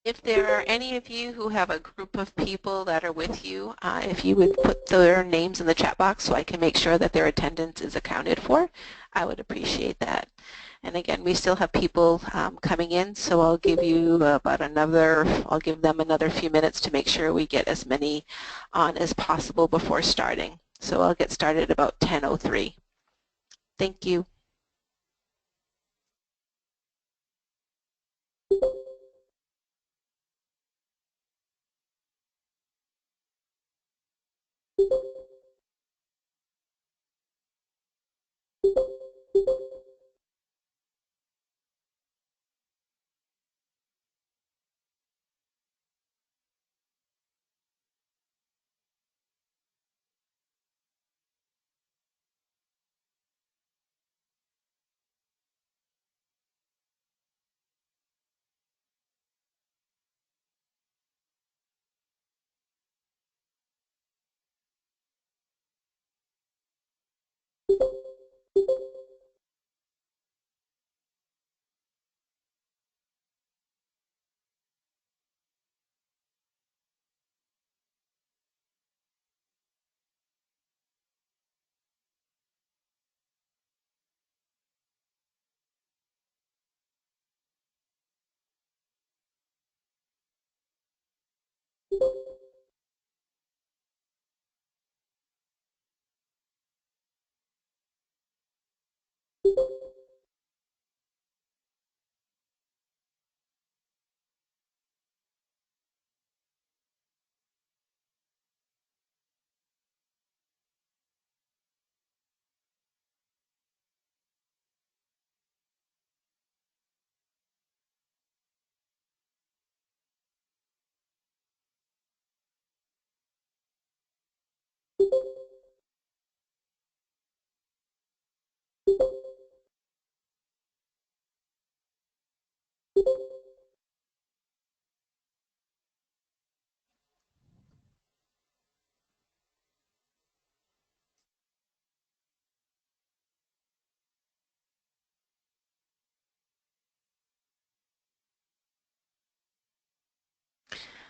If there are any of you who have a group of people that are with you, if you would put their names in the chat box so I can make sure that their attendance is accounted for, I would appreciate that. And again, we still have people coming in, so I'll give you I'll give them another few minutes to make sure we get as many on as possible before starting. So I'll get started at about 10:03. Thank you.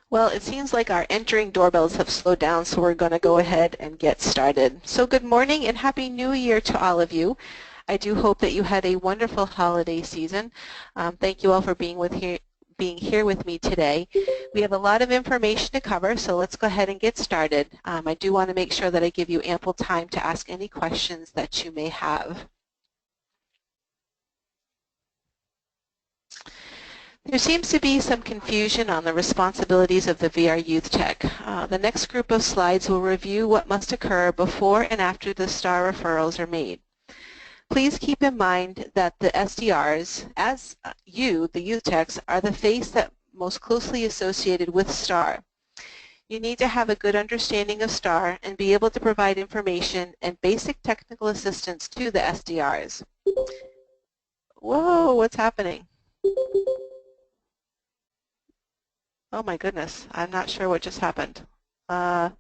Well, it seems like our entering doorbells have slowed down, so we're going to go ahead and get started. So good morning and Happy New Year to all of you. I do hope that you had a wonderful holiday season. Thank you all for being here with me today. We have a lot of information to cover, so let's go ahead and get started. I do want to make sure that I give you ample time to ask any questions that you may have. There seems to be some confusion on the responsibilities of the VR Youth Tech. The next group of slides will review what must occur before and after the STAR referrals are made. Please keep in mind that the SDRs, as you, the youth techs, are the face that most closely associated with STAR. You need to have a good understanding of STAR and be able to provide information and basic technical assistance to the SDRs. Whoa, what's happening? Oh my goodness, I'm not sure what just happened. I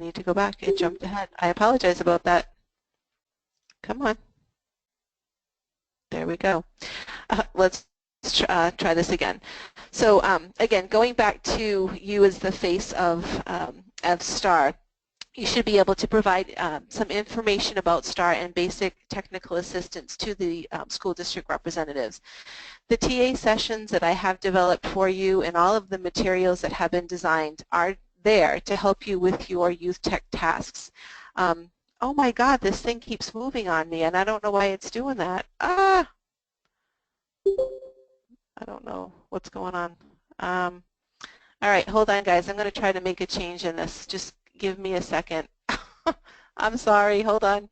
need to go back. It jumped ahead. I apologize about that. Come on. There we go. Let's try this again. So again, going back to you as the face of STAR, you should be able to provide some information about STAR and basic technical assistance to the school district representatives. The TA sessions that I have developed for you and all of the materials that have been designed are there to help you with your youth tech tasks. Oh my God, this thing keeps moving on me and I don't know why it's doing that. I don't know what's going on. All right, hold on, guys. I'm going to try to make a change in this. Just give me a second. I'm sorry. Hold on.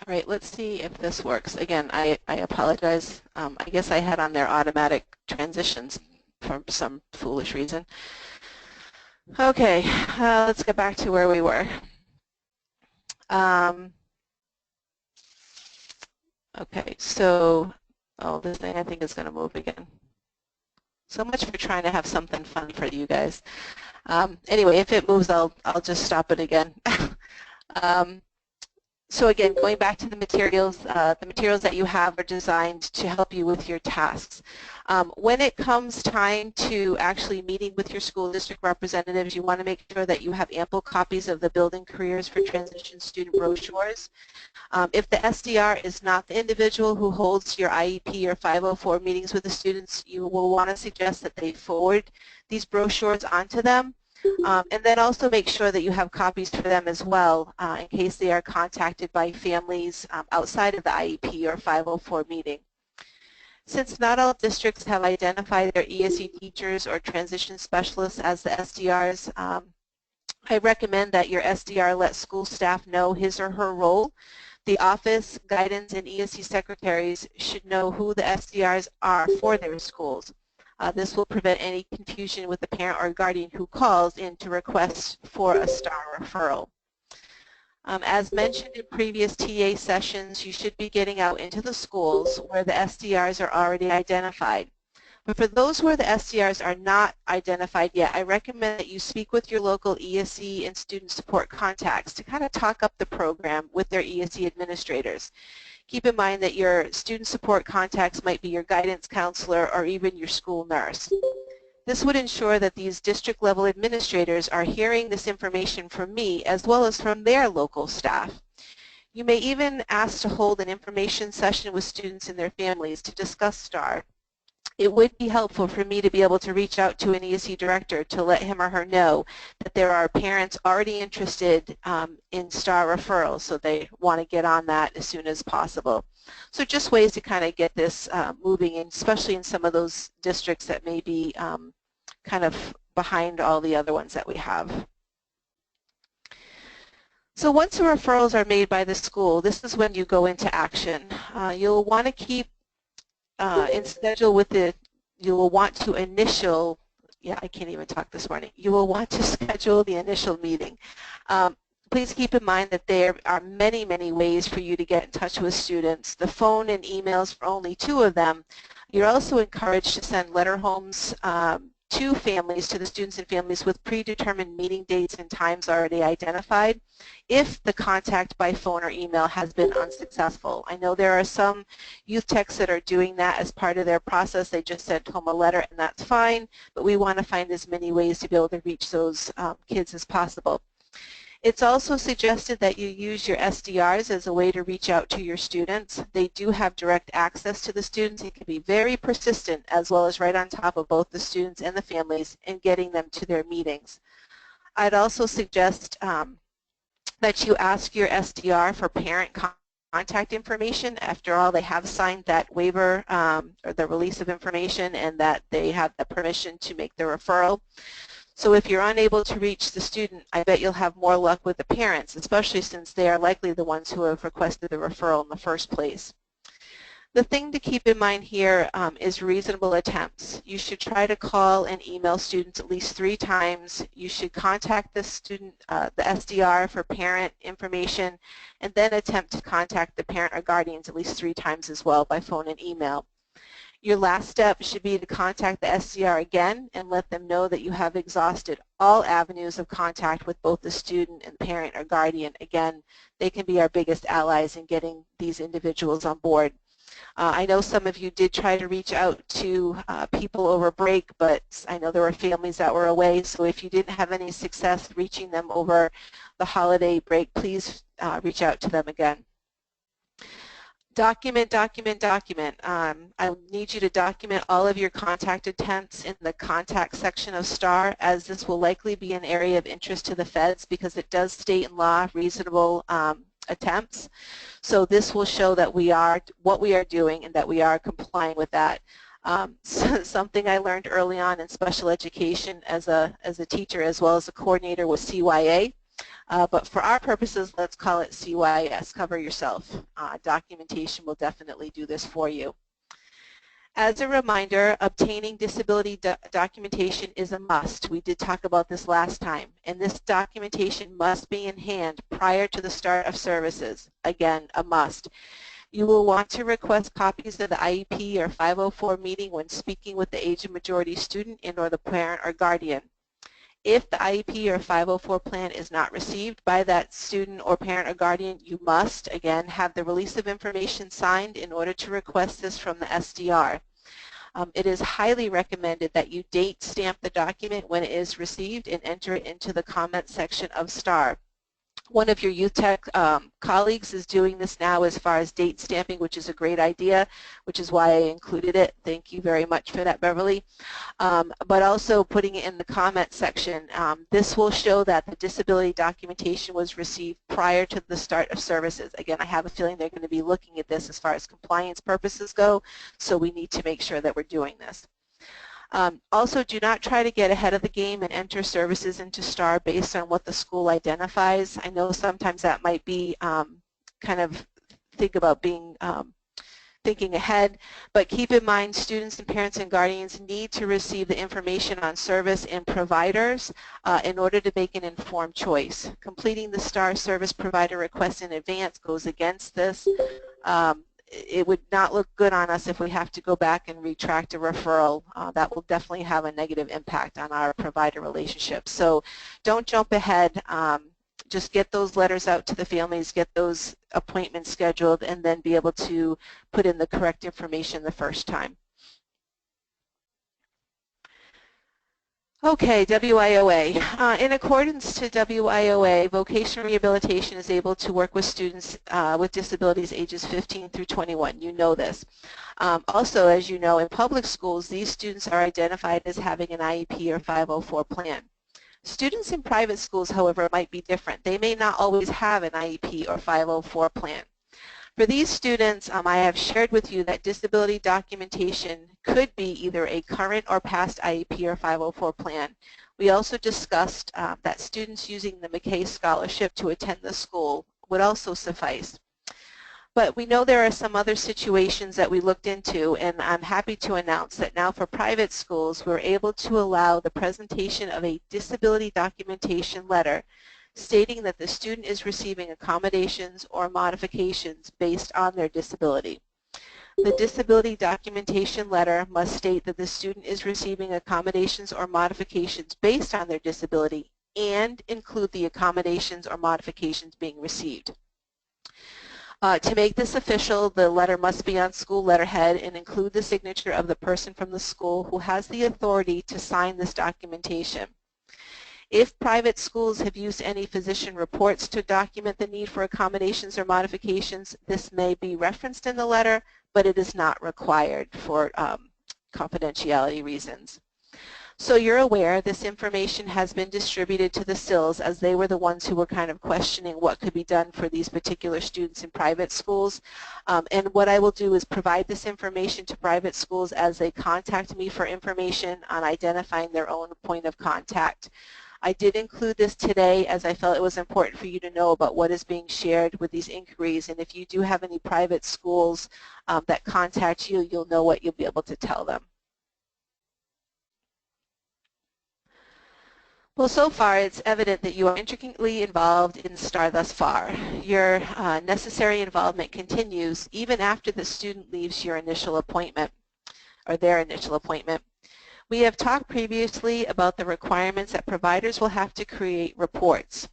All right, let's see if this works. Again, I apologize. I guess I had on there automatic transitions for some foolish reason. Okay, let's get back to where we were. Okay, so, oh, this thing I think is going to move again. So much for trying to have something fun for you guys. Anyway, if it moves, I'll just stop it again. So again, going back to the materials that you have are designed to help you with your tasks. When it comes time to actually meeting with your school district representatives, you want to make sure that you have ample copies of the Building Careers for Transition student brochures. If the SDR is not the individual who holds your IEP or 504 meetings with the students, you will want to suggest that they forward these brochures onto them. And then also make sure that you have copies for them as well in case they are contacted by families outside of the IEP or 504 meeting. Since not all districts have identified their ESE teachers or transition specialists as the SDRs, I recommend that your SDR let school staff know his or her role. The office, guidance, and ESE secretaries should know who the SDRs are for their schools. This will prevent any confusion with the parent or guardian who calls in to request for a STAR referral. As mentioned in previous TA sessions, you should be getting out into the schools where the SDRs are already identified. But for those where the SDRs are not identified yet, I recommend that you speak with your local ESE and student support contacts to kind of talk up the program with their ESE administrators. Keep in mind that your student support contacts might be your guidance counselor or even your school nurse. This would ensure that these district level administrators are hearing this information from me as well as from their local staff. You may even ask to hold an information session with students and their families to discuss STAR. It would be helpful for me to be able to reach out to an ESE director to let him or her know that there are parents already interested in STAR referrals, so they want to get on that as soon as possible. So just ways to kind of get this moving, and especially in some of those districts that may be kind of behind all the other ones that we have. So once the referrals are made by the school, this is when you go into action. You'll want to keep in schedule with the, you will want to initial, yeah, I can't even talk this morning. You will want to schedule the initial meeting. Please keep in mind that there are many, many ways for you to get in touch with students. The phone and emails for only 2 of them. You're also encouraged to send letter homes to families, to the students and families with predetermined meeting dates and times already identified if the contact by phone or email has been unsuccessful. I know there are some youth techs that are doing that as part of their process. They just sent home a letter and that's fine, but we want to find as many ways to be able to reach those kids as possible. It's also suggested that you use your SDRs as a way to reach out to your students. They do have direct access to the students. It can be very persistent as well as right on top of both the students and the families in getting them to their meetings. I'd also suggest that you ask your SDR for parent contact information. After all, they have signed that waiver or the release of information, and that they have the permission to make the referral. So if you're unable to reach the student, I bet you'll have more luck with the parents, especially since they are likely the ones who have requested the referral in the first place. The thing to keep in mind here is reasonable attempts. You should try to call and email students at least 3 times. You should contact the student, the SDR for parent information, and then attempt to contact the parent or guardians at least 3 times as well by phone and email. Your last step should be to contact the SDR again and let them know that you have exhausted all avenues of contact with both the student and parent or guardian. Again, they can be our biggest allies in getting these individuals on board. I know some of you did try to reach out to people over break, but I know there were families that were away, so if you didn't have any success reaching them over the holiday break, please reach out to them again. Document, document, document. I need you to document all of your contact attempts in the contact section of STAR, as this will likely be an area of interest to the feds because it does state in law reasonable attempts. So this will show that we are what we are doing and that we are complying with that. Something I learned early on in special education as a teacher as well as a coordinator was CYA. But for our purposes, let's call it CYS, cover yourself. Documentation will definitely do this for you. As a reminder, obtaining disability documentation is a must. We did talk about this last time, and this documentation must be in hand prior to the start of services. Again, a must. You will want to request copies of the IEP or 504 meeting when speaking with the age of majority student and or the parent or guardian. If the IEP or 504 plan is not received by that student or parent or guardian, you must, again, have the release of information signed in order to request this from the SDR. It is highly recommended that you date stamp the document when it is received and enter it into the comment section of STAR. One of your youth tech colleagues is doing this now as far as date stamping, which is a great idea, which is why I included it. Thank you very much for that, Beverly. But also putting it in the comment section. This will show that the disability documentation was received prior to the start of services. Again, I have a feeling they're going to be looking at this as far as compliance purposes go, so we need to make sure that we're doing this. Also, do not try to get ahead of the game and enter services into STAR based on what the school identifies. I know sometimes that might be kind of think about being thinking ahead, but keep in mind students and parents and guardians need to receive the information on service and providers in order to make an informed choice. Completing the STAR service provider request in advance goes against this. It would not look good on us if we have to go back and retract a referral. That will definitely have a negative impact on our provider relationships. So don't jump ahead. Just get those letters out to the families, get those appointments scheduled, and then be able to put in the correct information the first time. Okay, WIOA. In accordance to WIOA, vocational rehabilitation is able to work with students with disabilities ages 15 through 21. You know this. Also, as you know, in public schools, these students are identified as having an IEP or 504 plan. Students in private schools, however, might be different. They may not always have an IEP or 504 plan. For these students, I have shared with you that disability documentation could be either a current or past IEP or 504 plan. We also discussed that students using the McKay Scholarship to attend the school would also suffice. But we know there are some other situations that we looked into, and I'm happy to announce that now for private schools, we're able to allow the presentation of a disability documentation letter stating that the student is receiving accommodations or modifications based on their disability. The disability documentation letter must state that the student is receiving accommodations or modifications based on their disability and include the accommodations or modifications being received. To make this official, the letter must be on school letterhead and include the signature of the person from the school who has the authority to sign this documentation. If private schools have used any physician reports to document the need for accommodations or modifications, this may be referenced in the letter, but it is not required for confidentiality reasons. So you're aware this information has been distributed to the SILs as they were the ones who were kind of questioning what could be done for these particular students in private schools. And what I will do is provide this information to private schools as they contact me for information on identifying their own point of contact. I did include this today as I felt it was important for you to know about what is being shared with these inquiries, and if you do have any private schools that contact you, you'll know what you'll be able to tell them. Well, so far it's evident that you are intricately involved in STAR thus far. Your necessary involvement continues even after the student leaves your initial appointment or their initial appointment. We have talked previously about the requirements that providers will have to create reports.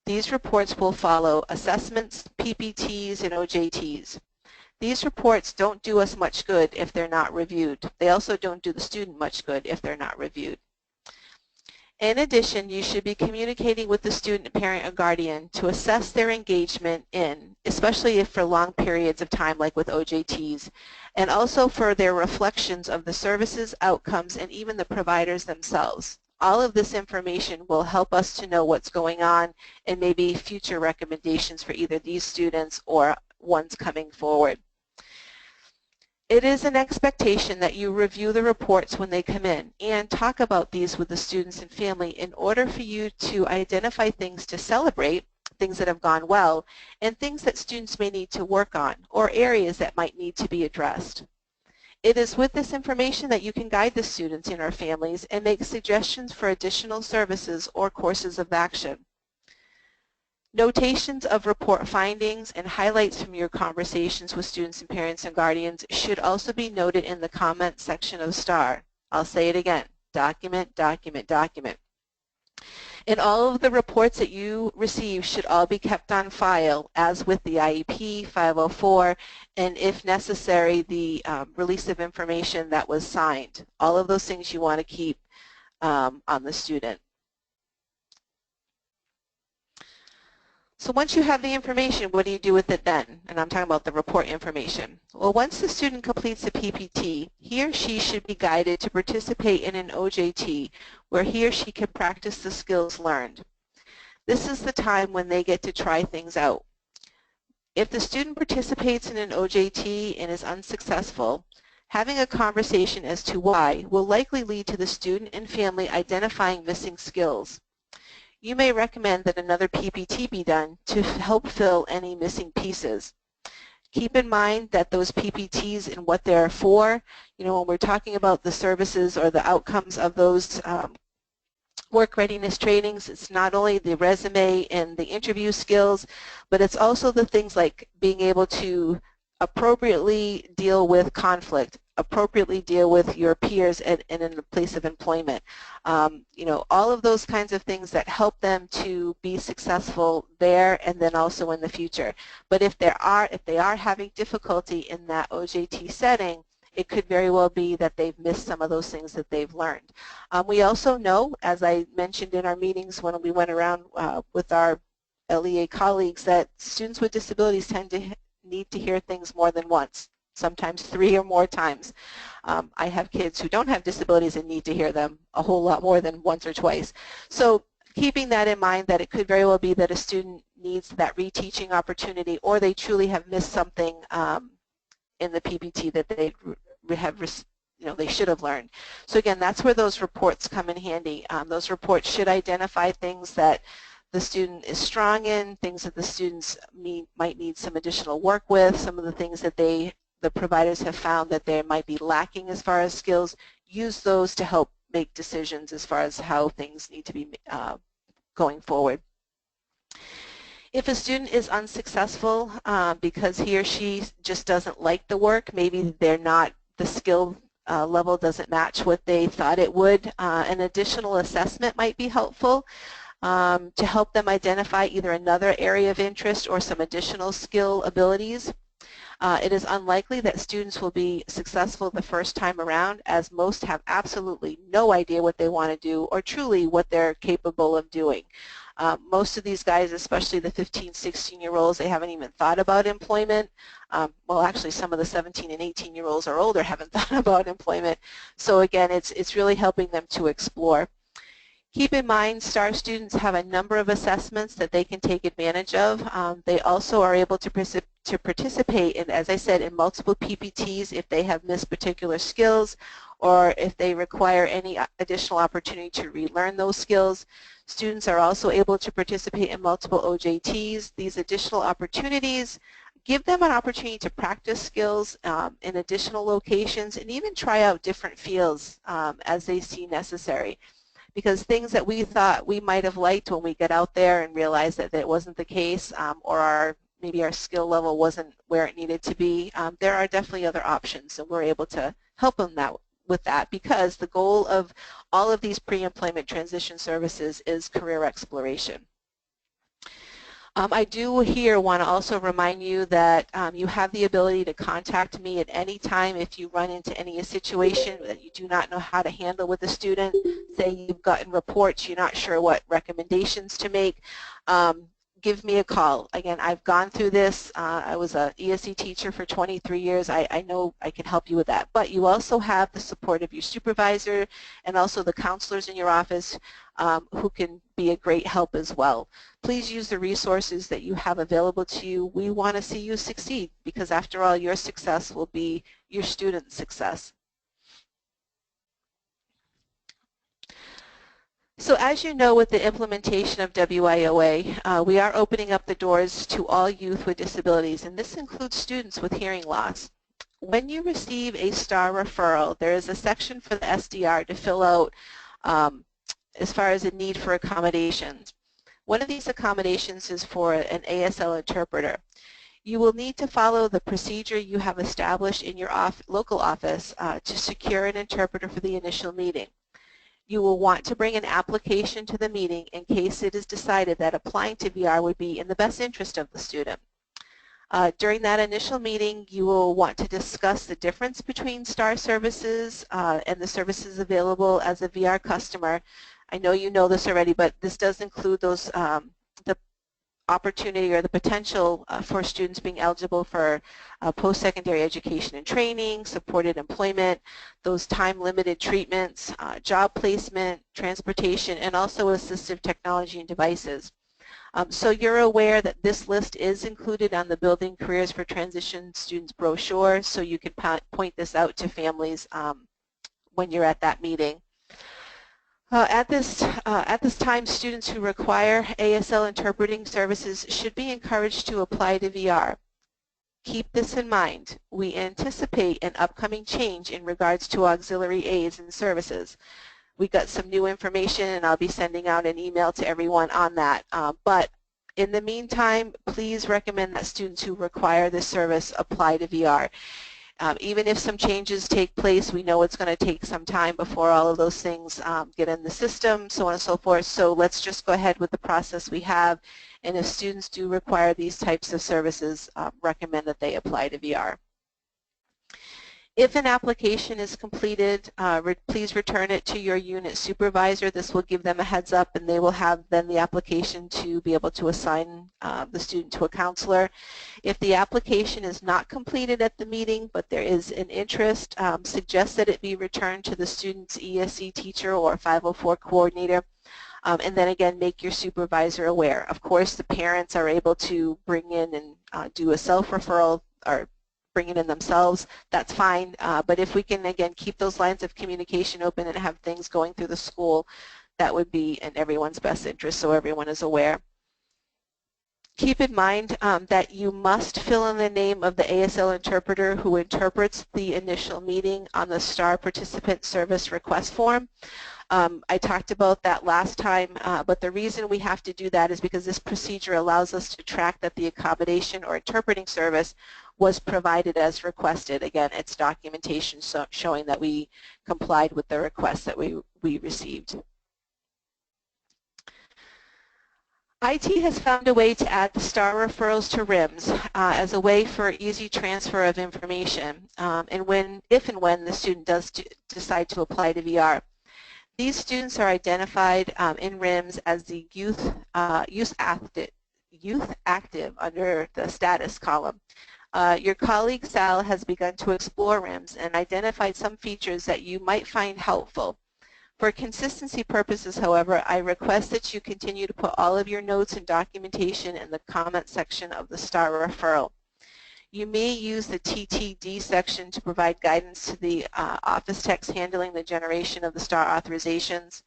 These reports will follow assessments, PPTs, and OJTs. These reports don't do us much good if they're not reviewed. They also don't do the student much good if they're not reviewed. In addition, you should be communicating with the student, parent, or guardian to assess their engagement in, especially if for long periods of time like with OJTs, and also for their reflections of the services, outcomes, and even the providers themselves. All of this information will help us to know what's going on and maybe future recommendations for either these students or ones coming forward. It is an expectation that you review the reports when they come in and talk about these with the students and family in order for you to identify things to celebrate, things that have gone well, and things that students may need to work on or areas that might need to be addressed. It is with this information that you can guide the students and our families and make suggestions for additional services or courses of action. Notations of report findings and highlights from your conversations with students and parents and guardians should also be noted in the comment section of STAR. I'll say it again, document, document, document. And all of the reports that you receive should all be kept on file, as with the IEP, 504, and if necessary, the release of information that was signed. All of those things you want to keep on the student. So once you have the information, what do you do with it then? And I'm talking about the report information. Well, once the student completes a PPT, he or she should be guided to participate in an OJT where he or she can practice the skills learned. This is the time when they get to try things out. If the student participates in an OJT and is unsuccessful, having a conversation as to why will likely lead to the student and family identifying missing skills. You may recommend that another PPT be done to help fill any missing pieces. Keep in mind that those PPTs and what they're for, when we're talking about the services or the outcomes of those work readiness trainings, it's not only the resume and the interview skills, but it's also the things like being able to appropriately deal with conflict, appropriately deal with your peers and in a place of employment. All of those kinds of things that help them to be successful there and then also in the future. But if they are having difficulty in that OJT setting, it could very well be that they've missed some of those things that they've learned. We also know, as I mentioned in our meetings when we went around with our LEA colleagues, that students with disabilities tend to need to hear things more than once, sometimes 3 or more times. I have kids who don't have disabilities and need to hear them a whole lot more than once or twice. So keeping that in mind, that it could very well be that a student needs that reteaching opportunity, or they truly have missed something in the PPT that they they should have learned. So again, that's where those reports come in handy. Those reports should identify things that the student is strong in, things that the students might need some additional work with, some of the things that the providers have found that they might be lacking as far as skills. Use those to help make decisions as far as how things need to be going forward. If a student is unsuccessful because he or she just doesn't like the work, maybe the skill level doesn't match what they thought it would, an additional assessment might be helpful to help them identify either another area of interest or some additional skill abilities. It is unlikely that students will be successful the first time around, as most have absolutely no idea what they want to do or truly what they're capable of doing. Most of these guys, especially the 15, 16-year-olds, they haven't even thought about employment. Well, actually, some of the 17 and 18-year-olds or older haven't thought about employment. So again, it's really helping them to explore. Keep in mind, STAR students have a number of assessments that they can take advantage of. They also are able to to participate in, as I said, in multiple PPTs if they have missed particular skills or if they require any additional opportunity to relearn those skills. Students are also able to participate in multiple OJTs. These additional opportunities give them an opportunity to practice skills in additional locations and even try out different fields as they see necessary. Because things that we thought we might have liked when we get out there and realize that it wasn't the case, or maybe our skill level wasn't where it needed to be, there are definitely other options, and we're able to help them with that, because the goal of all of these pre-employment transition services is career exploration. I do here want to also remind you that you have the ability to contact me at any time if you run into any situation that you do not know how to handle with a student. Say you've gotten reports, you're not sure what recommendations to make. Give me a call. Again, I've gone through this. I was an ESE teacher for 23 years. I know I can help you with that. But you also have the support of your supervisor and also the counselors in your office who can be a great help as well. Please use the resources that you have available to you. We want to see you succeed because after all, your success will be your student's success. So as you know, with the implementation of WIOA, we are opening up the doors to all youth with disabilities, and this includes students with hearing loss. When you receive a STAR referral, there is a section for the SDR to fill out as far as a need for accommodations. One of these accommodations is for an ASL interpreter. You will need to follow the procedure you have established in your local office to secure an interpreter for the initial meeting. You will want to bring an application to the meeting in case it is decided that applying to VR would be in the best interest of the student. During that initial meeting, you will want to discuss the difference between STAR services and the services available as a VR customer. I know you know this already, but this does include those the opportunity or the potential for students being eligible for post-secondary education and training, supported employment, those time-limited treatments, job placement, transportation, and also assistive technology and devices. So you're aware that this list is included on the Building Careers for Transition Students brochure, so you can point this out to families when you're at that meeting. At this time, students who require ASL interpreting services should be encouraged to apply to VR. Keep this in mind. We anticipate an upcoming change in regards to auxiliary aids and services. We got some new information, and I'll be sending out an email to everyone on that. But in the meantime, please recommend that students who require this service apply to VR. Even if some changes take place, we know it's going to take some time before all of those things get in the system, so on and so forth. So let's just go ahead with the process we have. And if students do require these types of services, recommend that they apply to VR. If an application is completed, please return it to your unit supervisor. This will give them a heads up, and they will have then the application to be able to assign the student to a counselor. If the application is not completed at the meeting, but there is an interest, suggest that it be returned to the student's ESE teacher or 504 coordinator. And then again, make your supervisor aware. Of course, the parents are able to bring in and do a self-referral or bring it in themselves, that's fine. But if we can, again, keep those lines of communication open and have things going through the school, that would be in everyone's best interest, so everyone is aware. Keep in mind that you must fill in the name of the ASL interpreter who interprets the initial meeting on the STAR Participant Service Request Form. I talked about that last time, but the reason we have to do that is because this procedure allows us to track that the accommodation or interpreting service was provided as requested. Again, it's documentation showing that we complied with the request that we received. IT has found a way to add the STAR referrals to RIMS as a way for easy transfer of information if and when the student does decide to apply to VR. These students are identified in RIMS as the youth active under the status column. Your colleague Sal has begun to explore RIMS and identified some features that you might find helpful. For consistency purposes, however, I request that you continue to put all of your notes and documentation in the comment section of the STAR referral. You may use the TTD section to provide guidance to the office techs handling the generation of the STAR authorizations.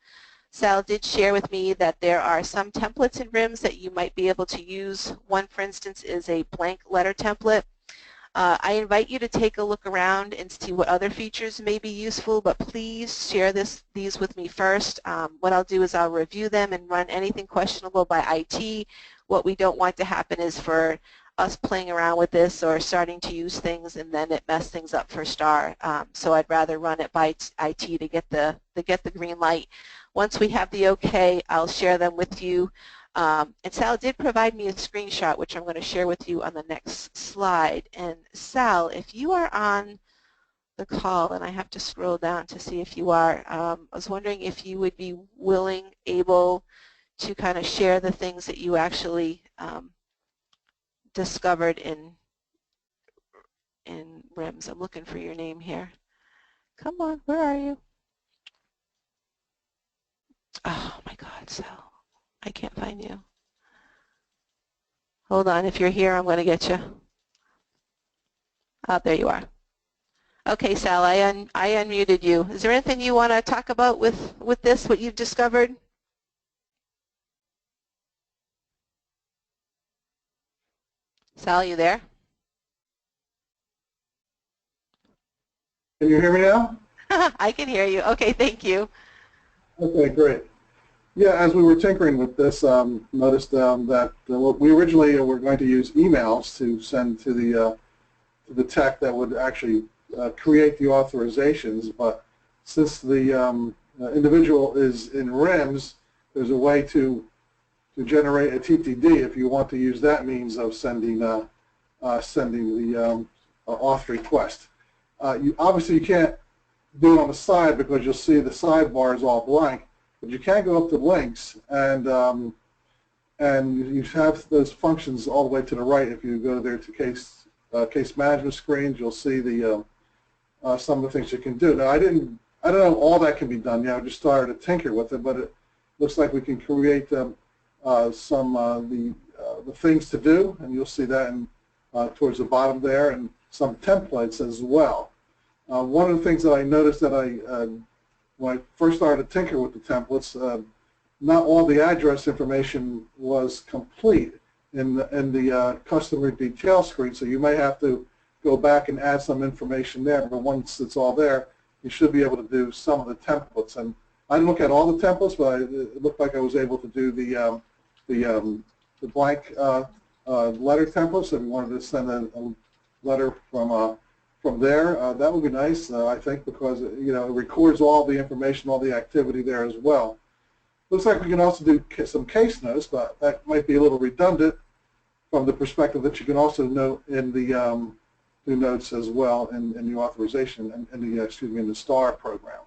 Sal did share with me that there are some templates in RIMS that you might be able to use. One, for instance, is a blank letter template. I invite you to take a look around and see what other features may be useful, but please share these with me first. What I'll do is I'll review them and run anything questionable by IT. What we don't want to happen is for us playing around with this or starting to use things and then it mess things up for STAR. So I'd rather run it by IT to get the green light. Once we have the okay, I'll share them with you. And Sal did provide me a screenshot, which I'm going to share with you on the next slide. And Sal, if you are on the call, and I have to scroll down to see if you are, I was wondering if you would be willing, able to kind of share the things that you actually discovered in RIMS. I'm looking for your name here. Come on, where are you? Oh my God, Sal, I can't find you. Hold on, if you're here, I'm going to get you. Oh, there you are. Okay, Sal, I unmuted you. Is there anything you want to talk about with this, what you've discovered? Sal, you there? Can you hear me now? I can hear you. Okay, thank you. Okay, great. Yeah, as we were tinkering with this, noticed that we originally were going to use emails to send to the tech that would actually create the authorizations, but since the individual is in RIMS, there's a way to generate a TTD if you want to use that means of sending the auth request. Obviously, you can't do it on the side because you'll see the sidebar is all blank. But you can go up to links, and you have those functions all the way to the right. If you go there to case management screens, you'll see the some of the things you can do. Now, I don't know all that can be done yet. I just started to tinker with it, but it looks like we can create some the things to do, and you'll see that towards the bottom there, and some templates as well. One of the things that I noticed that when I first started to tinker with the templates, not all the address information was complete in the customer detail screen, so you may have to go back and add some information there, but once it's all there, you should be able to do some of the templates. And I didn't look at all the templates, but it looked like I was able to do the blank letter templates. If you wanted to send a letter from there, that would be nice, I think, because it records all the information, all the activity there as well. Looks like we can also do some case notes, but that might be a little redundant from the perspective that you can also note in the do notes as well in the authorization and in the STAR program.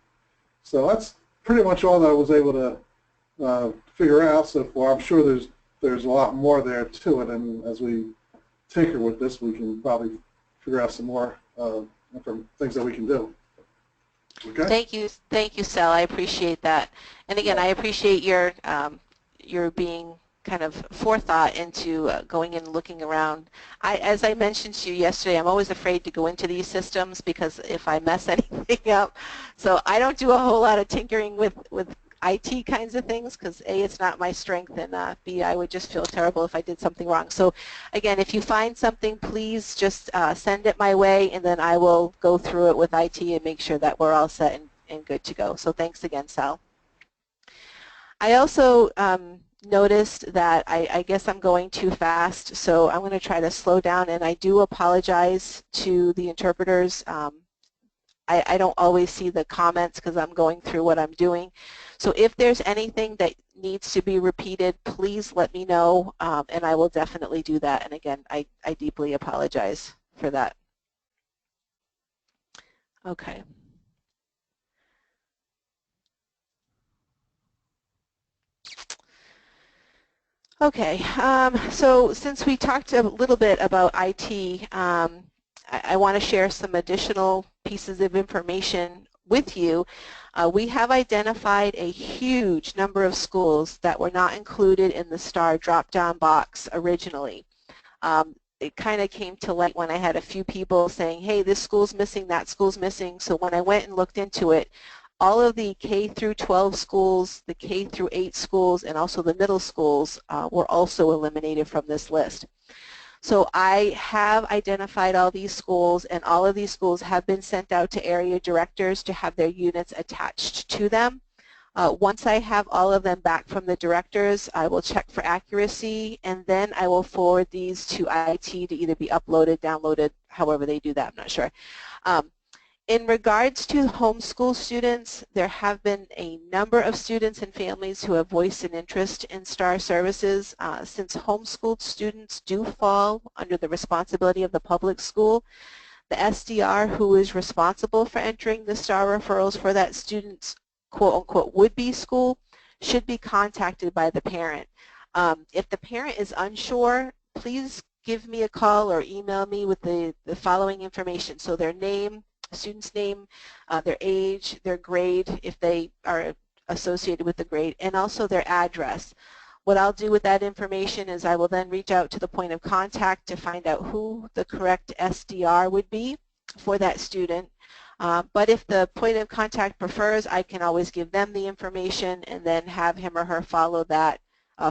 So that's pretty much all that I was able to figure out so far. I'm sure there's a lot more there to it, and as we tinker with this, we can probably figure out some more things that we can do. Okay. Thank you, Sal. I appreciate that. And again, I appreciate your being kind of forethought into going and looking around. As I mentioned to you yesterday, I'm always afraid to go into these systems because if I mess anything up, so I don't do a whole lot of tinkering with IT kinds of things because A, it's not my strength, and B, I would just feel terrible if I did something wrong. So again, if you find something, please just send it my way, and then I will go through it with IT and make sure that we're all set and good to go. So thanks again, Sal. I also noticed that I guess I'm going too fast, so I'm going to try to slow down, and I do apologize to the interpreters. I don't always see the comments because I'm going through what I'm doing. So if there's anything that needs to be repeated, please let me know, and I will definitely do that. And again, I deeply apologize for that. Okay. Okay, so since we talked a little bit about IT, I want to share some additional pieces of information with you. We have identified a huge number of schools that were not included in the STAR drop-down box originally. it kind of came to light when I had a few people saying, hey, this school's missing, that school's missing. So when I went and looked into it, all of the K through 12 schools, the K through 8 schools, and also the middle schools were also eliminated from this list. So I have identified all these schools, and all of these schools have been sent out to area directors to have their units attached to them. Once I have all of them back from the directors, I will check for accuracy, and then I will forward these to IT to either be uploaded, downloaded, however they do that, I'm not sure. In regards to homeschool students, there have been a number of students and families who have voiced an interest in STAR services. Since homeschooled students do fall under the responsibility of the public school, the SDR who is responsible for entering the STAR referrals for that student's quote-unquote would-be school should be contacted by the parent. If the parent is unsure, please give me a call or email me with the following information. So their name, student's name, their age, their grade, if they are associated with the grade, and also their address. What I'll do with that information is I will then reach out to the point of contact to find out who the correct SDR would be for that student. But if the point of contact prefers, I can always give them the information and then have him or her follow that,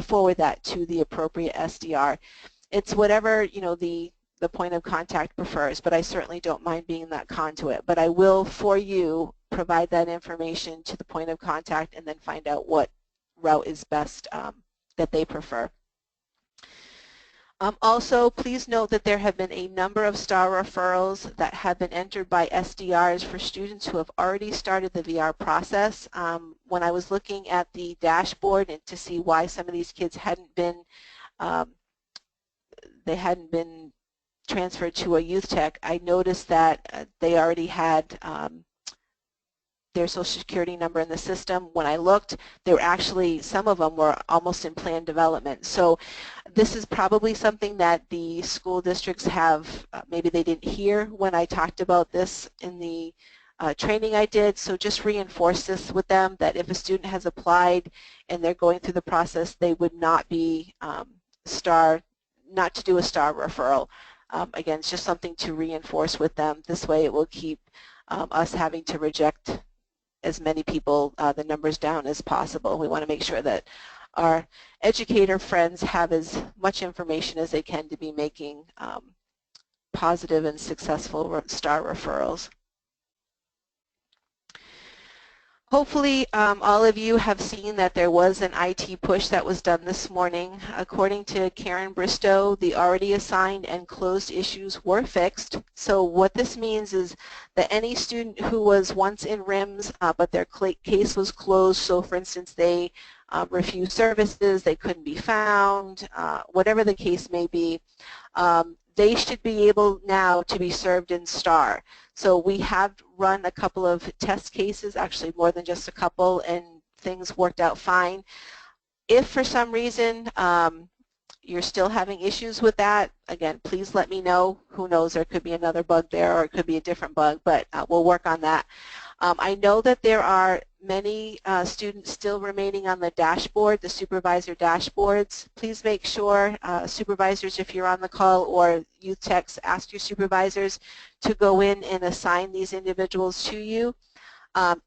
forward that to the appropriate SDR. It's whatever, you know, the point of contact prefers, but I certainly don't mind being that conduit. But I will, for you, provide that information to the point of contact and then find out what route is best that they prefer. Also, please note that there have been a number of STAR referrals that have been entered by SDRs for students who have already started the VR process. When I was looking at the dashboard and to see why some of these kids hadn't been transferred to a youth tech, I noticed that they already had their social security number in the system. When I looked, they were actually, some of them were almost in plan development. So this is probably something that the school districts have, maybe they didn't hear when I talked about this in the training I did, so just reinforce this with them that if a student has applied and they're going through the process, they would not be not to do a STAR referral. Again, it's just something to reinforce with them. This way it will keep us having to reject as many people, the numbers down as possible. We want to make sure that our educator friends have as much information as they can to be making positive and successful STAR referrals. Hopefully all of you have seen that there was an IT push that was done this morning. According to Karen Bristow, the already assigned and closed issues were fixed. So what this means is that any student who was once in RIMS but their case was closed, so for instance they refused services, they couldn't be found, whatever the case may be, they should be able now to be served in STAR. So we have run a couple of test cases, actually more than just a couple, and things worked out fine. If for some reason you're still having issues with that, again, please let me know. Who knows, there could be another bug there or it could be a different bug, but we'll work on that. I know that there are many students still remaining on the dashboard, the supervisor dashboards. Please make sure, supervisors, if you're on the call, or youth techs, ask your supervisors to go in and assign these individuals to you.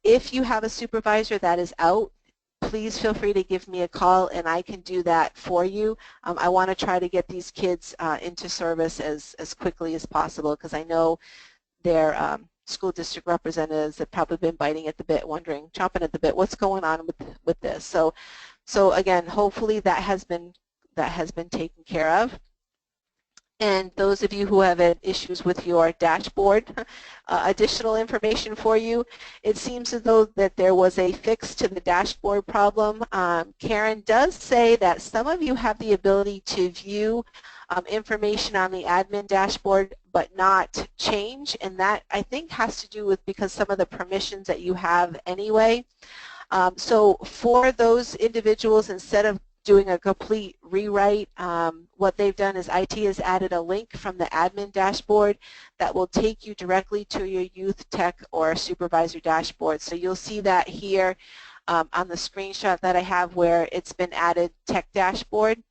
If you have a supervisor that is out, please feel free to give me a call and I can do that for you. I want to try to get these kids into service as quickly as possible, because I know their school district representatives have probably been biting at the bit, wondering, chomping at the bit, what's going on with this. So again, hopefully that has been taken care of. And those of you who have had issues with your dashboard, additional information for you. It seems as though that there was a fix to the dashboard problem. Karen does say that some of you have the ability to view information on the admin dashboard but not change, and that I think has to do with because some of the permissions that you have anyway. So for those individuals, instead of doing a complete rewrite, what they've done is IT has added a link from the admin dashboard that will take you directly to your youth tech or supervisor dashboard. So you'll see that here on the screenshot that I have where it's been added tech dashboard.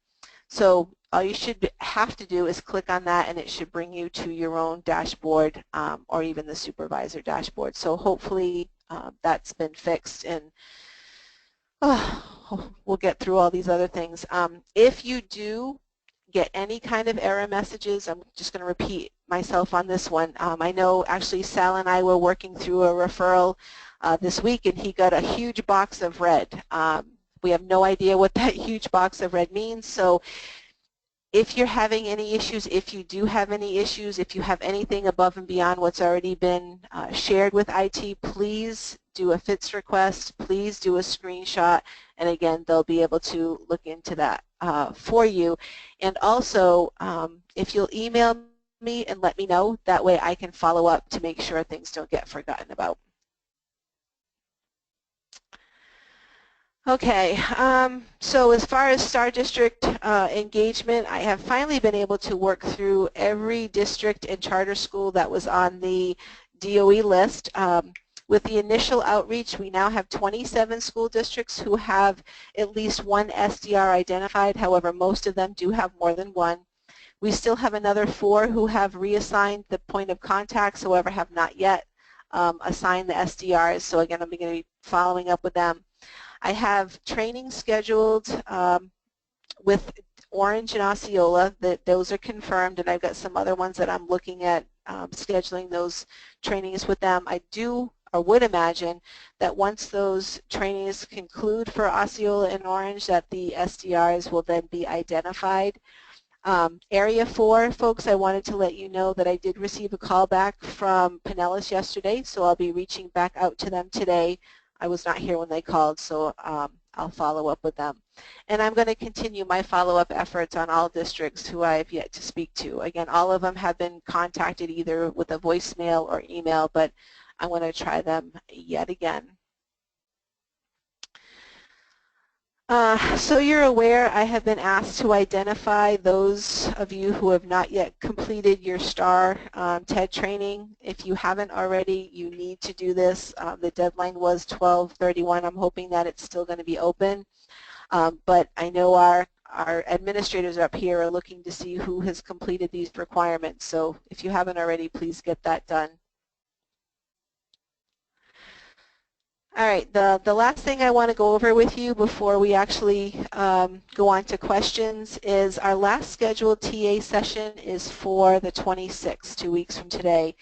So all you should have to do is click on that and it should bring you to your own dashboard or even the supervisor dashboard. So hopefully that's been fixed and we'll get through all these other things. If you do get any kind of error messages, I'm just going to repeat myself on this one. I know actually Sal and I were working through a referral this week and he got a huge box of red. We have no idea what that huge box of red means, so if you're having any issues, if you do have any issues, if you have anything above and beyond what's already been shared with IT, please do a FITS request, please do a screenshot, and again, they'll be able to look into that for you. And also, if you'll email me and let me know, that way I can follow up to make sure things don't get forgotten about. Okay, so as far as STAR district engagement, I have finally been able to work through every district and charter school that was on the DOE list. With the initial outreach, we now have 27 school districts who have at least one SDR identified. However, most of them do have more than one. We still have another 4 who have reassigned the point of contacts, however, have not yet assigned the SDRs. So again, I'm going to be following up with them. I have training scheduled with Orange and Osceola. Those are confirmed, and I've got some other ones that I'm looking at scheduling those trainings with them. I do or would imagine that once those trainings conclude for Osceola and Orange, that the SDRs will then be identified. Area 4, folks, I wanted to let you know that I did receive a call back from Pinellas yesterday, so I'll be reaching back out to them today. I was not here when they called, so I'll follow up with them. And I'm going to continue my follow-up efforts on all districts who I have yet to speak to. Again, all of them have been contacted either with a voicemail or email, but I'm going to try them yet again. So you're aware I have been asked to identify those of you who have not yet completed your STAR TED training. If you haven't already, you need to do this. The deadline was 12/31. I'm hoping that it's still going to be open. But I know our administrators up here are looking to see who has completed these requirements. So if you haven't already, please get that done. All right, the last thing I want to go over with you before we actually go on to questions is our last scheduled TA session is for the 26th, 2 weeks from today.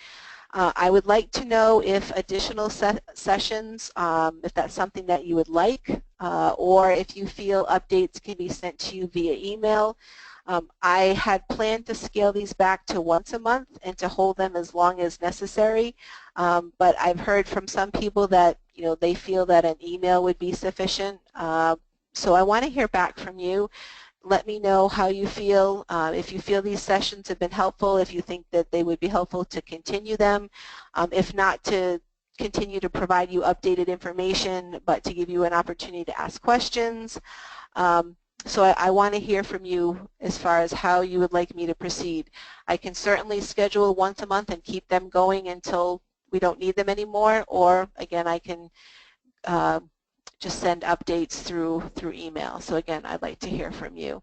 I would like to know if additional sessions, if that's something that you would like, or if you feel updates can be sent to you via email. I had planned to scale these back to once a month and to hold them as long as necessary, but I've heard from some people that they feel that an email would be sufficient. So I want to hear back from you. Let me know how you feel, if you feel these sessions have been helpful, if you think that they would be helpful to continue them, if not to continue to provide you updated information, but to give you an opportunity to ask questions. So I want to hear from you as far as how you would like me to proceed. I can certainly schedule once a month and keep them going until we don't need them anymore, or again, I can just send updates through email. So again, I'd like to hear from you.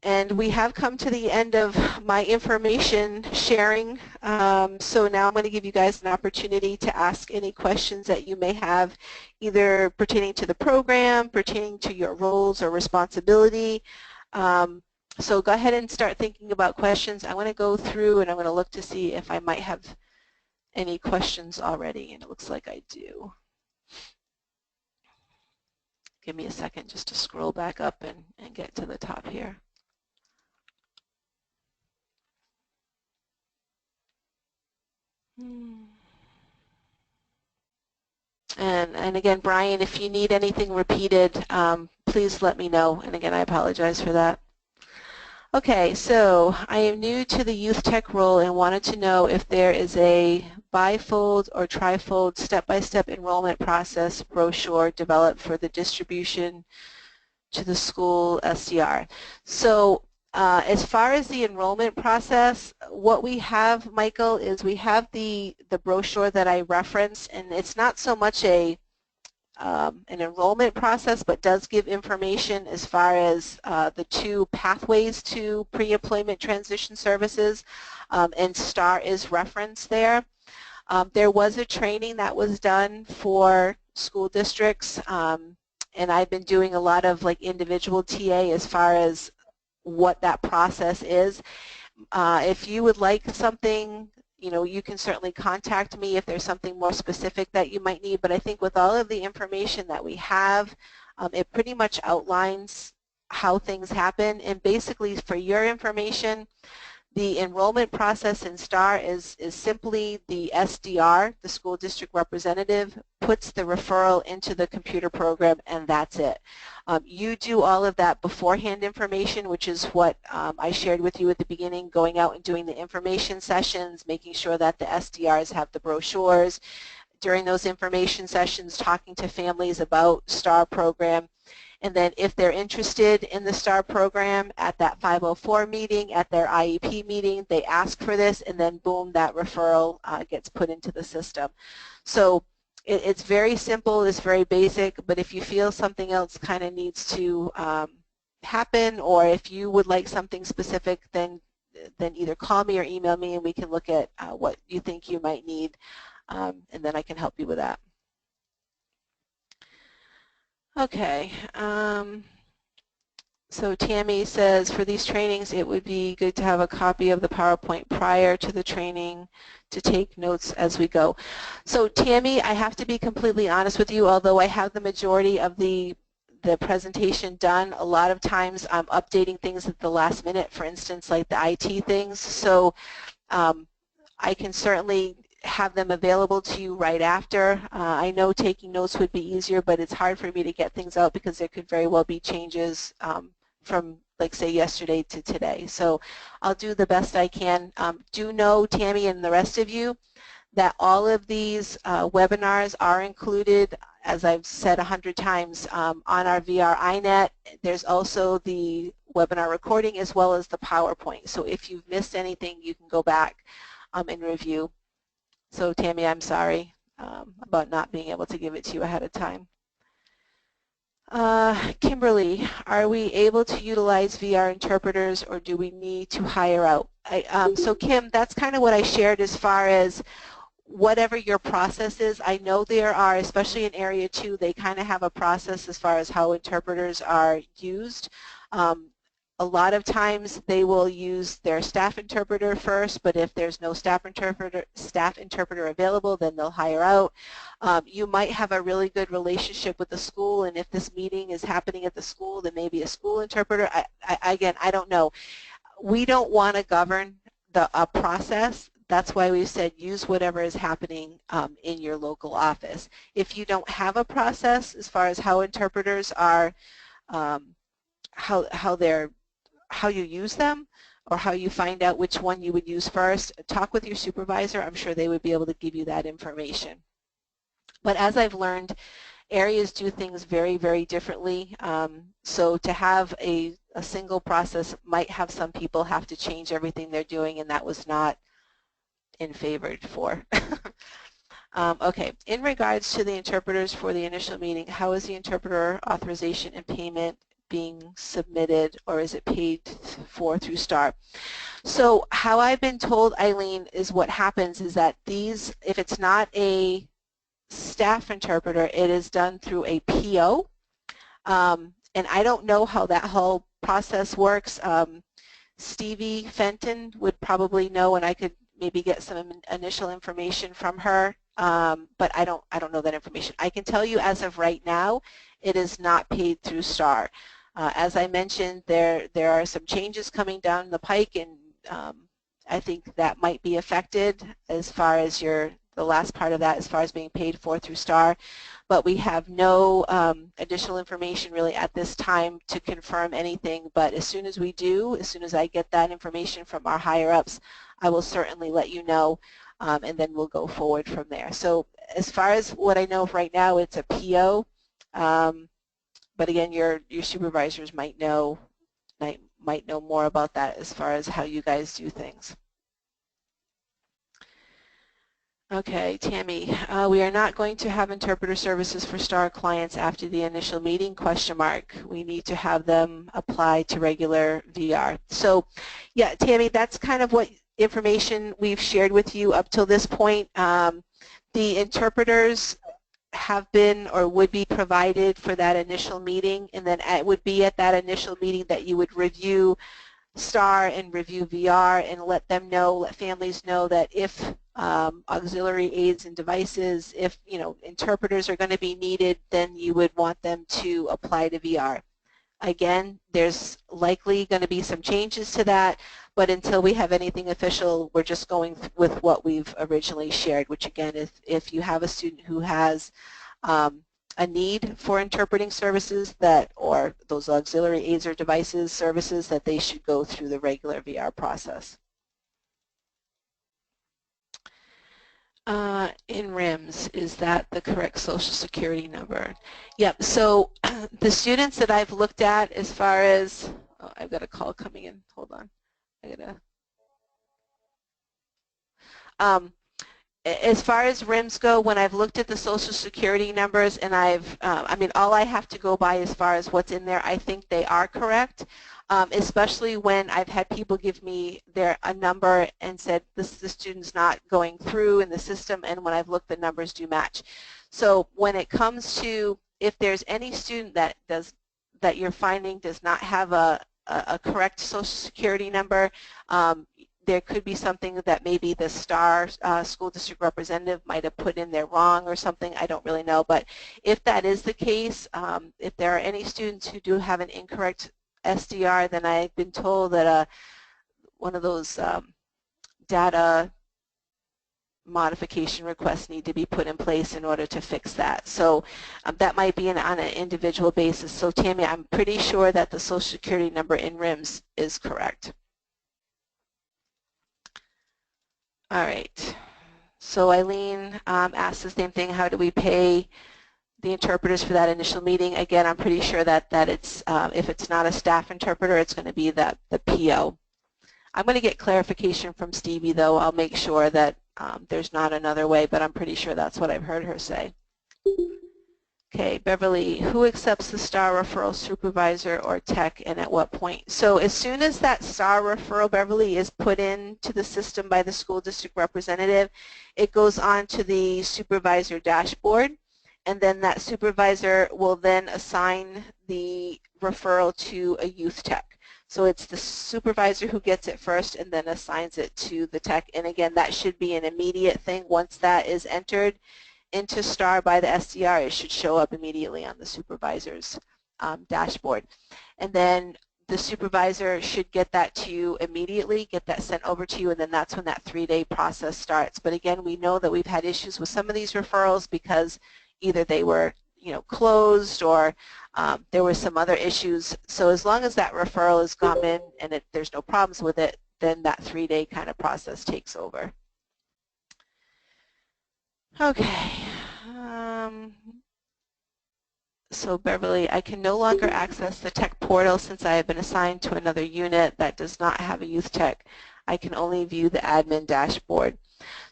And we have come to the end of my information sharing. So now I'm going to give you guys an opportunity to ask any questions that you may have, either pertaining to the program, pertaining to your roles or responsibility. So go ahead and start thinking about questions. I'm going to go through and I'm going to look to see if I might have any questions already, and it looks like I do. Give me a second just to scroll back up and get to the top here. And again, Brian, if you need anything repeated, please let me know. And again, I apologize for that. Okay, so I am new to the youth tech role and wanted to know if there is a bifold or trifold step-by-step enrollment process brochure developed for the distribution to the school SDR. So as far as the enrollment process, what we have, Michael, is we have the brochure that I referenced, and it's not so much a an enrollment process, but does give information as far as the 2 pathways to pre-employment transition services, and STAR is referenced there. There was a training that was done for school districts, and I've been doing a lot of like individual TA as far as what that process is. If you would like something, you can certainly contact me if there's something more specific that you might need, but I think with all of the information that we have, it pretty much outlines how things happen. And basically, for your information, the enrollment process in STAR is simply the SDR, the school district representative, puts the referral into the computer program, and that's it. You do all of that beforehand information, which is what I shared with you at the beginning, going out and doing the information sessions, making sure that the SDRs have the brochures. During those information sessions, talking to families about STAR program. And then if they're interested in the STAR program at that 504 meeting, at their IEP meeting, they ask for this, and then boom, that referral gets put into the system. So it's very simple, it's very basic, but if you feel something else kind of needs to happen, or if you would like something specific, then either call me or email me and we can look at what you think you might need, and then I can help you with that. Okay, so Tammy says for these trainings it would be good to have a copy of the PowerPoint prior to the training to take notes as we go. So Tammy, I have to be completely honest with you, although I have the majority of the presentation done, a lot of times I'm updating things at the last minute, for instance like the IT things, so I can certainly have them available to you right after. I know taking notes would be easier, but it's hard for me to get things out because there could very well be changes from, like, say, yesterday to today. So I'll do the best I can. Do know, Tammy and the rest of you, that all of these webinars are included, as I've said 100 times, on our VR iNet. There's also the webinar recording as well as the PowerPoint. So if you've missed anything, you can go back and review. So Tammy, I'm sorry about not being able to give it to you ahead of time. Kimberly, are we able to utilize VR interpreters or do we need to hire out? So Kim, that's kind of what I shared as far as whatever your process is. I know there are, especially in Area 2, they kind of have a process as far as how interpreters are used. A lot of times they will use their staff interpreter first, but if there's no staff interpreter available, then they'll hire out. You might have a really good relationship with the school, and if this meeting is happening at the school, then maybe a school interpreter. Again, I don't know. We don't want to govern the process. That's why we said use whatever is happening in your local office. If you don't have a process as far as how interpreters are, how you use them, or how you find out which one you would use first, talk with your supervisor. I'm sure they would be able to give you that information. But as I've learned, areas do things very, very differently. So to have a single process might have some people have to change everything they're doing, and that was not in favored for. Okay, in regards to the interpreters for the initial meeting, how is the interpreter authorization and payment being submitted, or is it paid for through STAR? So how I've been told, Eileen, is what happens is that these, if it's not a staff interpreter, it is done through a PO, and I don't know how that whole process works. Stevie Fenton would probably know, and I could maybe get some initial information from her, but I don't know that information. I can tell you as of right now, it is not paid through STAR. As I mentioned, there are some changes coming down the pike, and I think that might be affected as far as the last part of that, as far as being paid for through STAR. But we have no additional information really at this time to confirm anything. But as soon as we do, as soon as I get that information from our higher-ups, I will certainly let you know, and then we'll go forward from there. So as far as what I know right now, it's a PO. But again, your supervisors might know more about that as far as how you guys do things. Okay, Tammy, we are not going to have interpreter services for STAR clients after the initial meeting, question mark. We need to have them apply to regular VR. So, yeah, Tammy, that's kind of what information we've shared with you up till this point. The interpreters have been or would be provided for that initial meeting, and then it would be at that initial meeting that you would review STAR and review VR and let them know, let families know that if auxiliary aids and devices, if interpreters are going to be needed, then you would want them to apply to VR. Again, there's likely going to be some changes to that, but until we have anything official, we're just going with what we've originally shared, which again, if you have a student who has a need for interpreting services or those auxiliary aids or devices services, that they should go through the regular VR process. In RIMS, is that the correct social security number? Yep, so the students that I've looked at as far as, oh, I've got a call coming in, hold on. As far as RIMS go, when I've looked at the social security numbers and I mean, all I have to go by as far as what's in there, I think they are correct, especially when I've had people give me a number and said, the student's not going through in the system, and when I've looked, the numbers do match. So when it comes to if there's any student that you're finding does not have a correct social security number, there could be something that maybe the STAR school district representative might have put in there wrong or something. I don't really know. But if that is the case, if there are any students who do have an incorrect SDR, then I've been told that one of those data modification requests need to be put in place in order to fix that. So that might be on an individual basis. So Tammy, I'm pretty sure that the social security number in RIMS is correct. All right, so Eileen asked the same thing, how do we pay the interpreters for that initial meeting? Again, I'm pretty sure that it's, if it's not a staff interpreter, it's going to be the PO. I'm going to get clarification from Stevie though. I'll make sure that there's not another way, but I'm pretty sure that's what I've heard her say. Okay, Beverly, who accepts the STAR referral, supervisor or tech, and at what point? So as soon as that STAR referral, Beverly, is put into the system by the school district representative, it goes on to the supervisor dashboard, and then that supervisor will then assign the referral to a youth tech. So it's the supervisor who gets it first and then assigns it to the tech, and again, that should be an immediate thing. Once that is entered into STAR by the SDR, it should show up immediately on the supervisor's dashboard. And then the supervisor should get that to you immediately, get that sent over to you, and then that's when that 3-day process starts. But again, we know that we've had issues with some of these referrals because either they were closed or there were some other issues. So as long as that referral has gone in and there's no problems with it, then that 3-day kind of process takes over. Okay. So Beverly, I can no longer access the tech portal since I have been assigned to another unit that does not have a youth tech. I can only view the admin dashboard.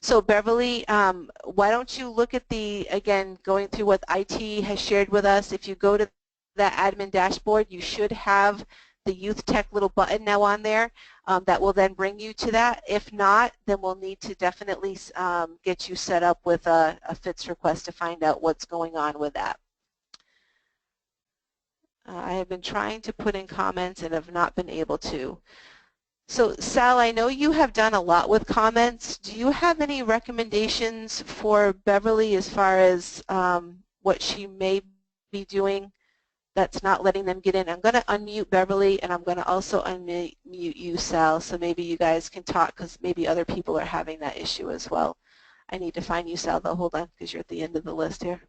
So Beverly, why don't you look at again, going through what IT has shared with us. If you go to that admin dashboard, you should have the youth tech little button now on there that will then bring you to that. If not, then we'll need to definitely get you set up with a FITS request to find out what's going on with that. I have been trying to put in comments and have not been able to. So Sal, I know you have done a lot with comments. Do you have any recommendations for Beverly as far as what she may be doing that's not letting them get in? I'm going to unmute Beverly, and I'm going to also unmute you, Sal, so maybe you guys can talk because maybe other people are having that issue as well. I need to find you, Sal, though. Hold on, because you're at the end of the list here.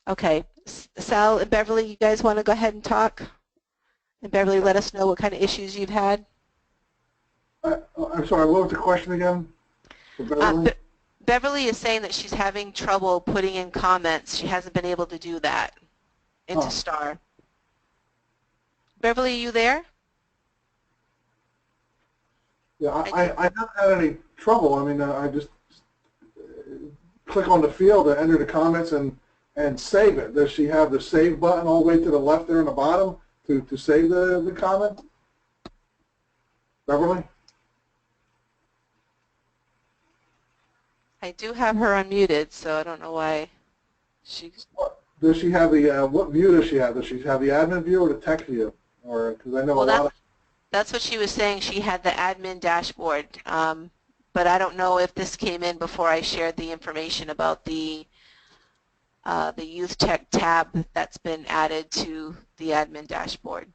Okay, Sal and Beverly, you guys want to go ahead and talk? And Beverly, let us know what kind of issues you've had. I'm sorry, what was the question again? For Beverly? Beverly is saying that she's having trouble putting in comments. She hasn't been able to do that into STAR. Beverly, are you there? Yeah, I do. I haven't had any trouble. I mean, I just click on the field and enter the comments and save it. Does she have the save button all the way to the left there in the bottom to save the comment? Beverly? I do have her unmuted, so I don't know why she's. What, does she have the, what view does she have? Does she have the admin view or the tech view? Or, because I know a Well, lot of, that's what she was saying. She had the admin dashboard, but I don't know if this came in before I shared the information about the Youth Tech tab that's been added to the admin dashboard.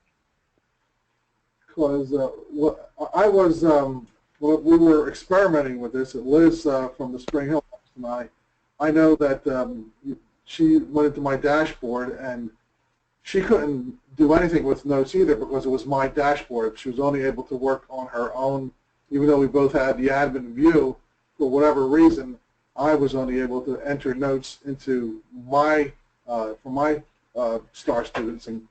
because what I was, well, we were experimenting with this. Liz from the Spring Hill and I know that she went into my dashboard and she couldn't do anything with notes either because it was my dashboard. She was only able to work on her own, even though we both had the admin view. For whatever reason, I was only able to enter notes into my for my STAR students, and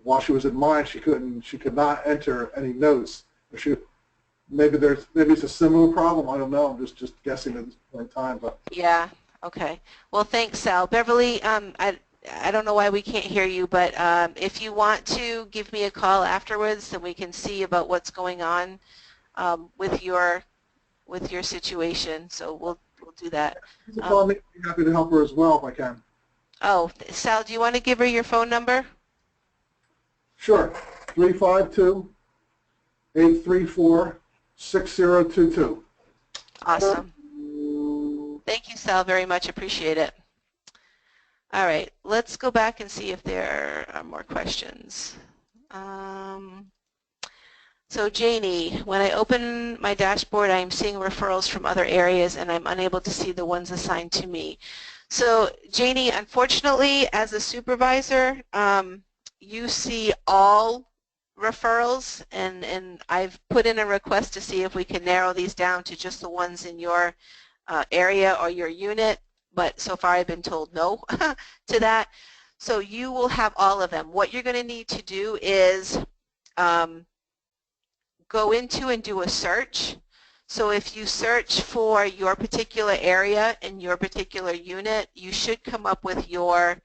while she was in mine, she could not enter any notes. Maybe it's a similar problem. I don't know. I'm just guessing at this point in time, but Yeah. Okay. Well, thanks, Sal. Beverly, I don't know why we can't hear you, but if you want to give me a call afterwards, then we can see about what's going on with your situation. So we'll do that. call me. I'd be happy to help her as well if I can. Oh, Sal, do you want to give her your phone number? Sure. 352-834-6022. Awesome. Thank you, Sal, very much. Appreciate it. All right, let's go back and see if there are more questions. So Janie, when I open my dashboard, I am seeing referrals from other areas and I'm unable to see the ones assigned to me. So Janie, unfortunately, as a supervisor, you see all referrals, and I've put in a request to see if we can narrow these down to just the ones in your area or your unit, but so far I've been told no to that. So you will have all of them. What you're going to need to do is go into and do a search. So if you search for your particular area and your particular unit, you should come up with your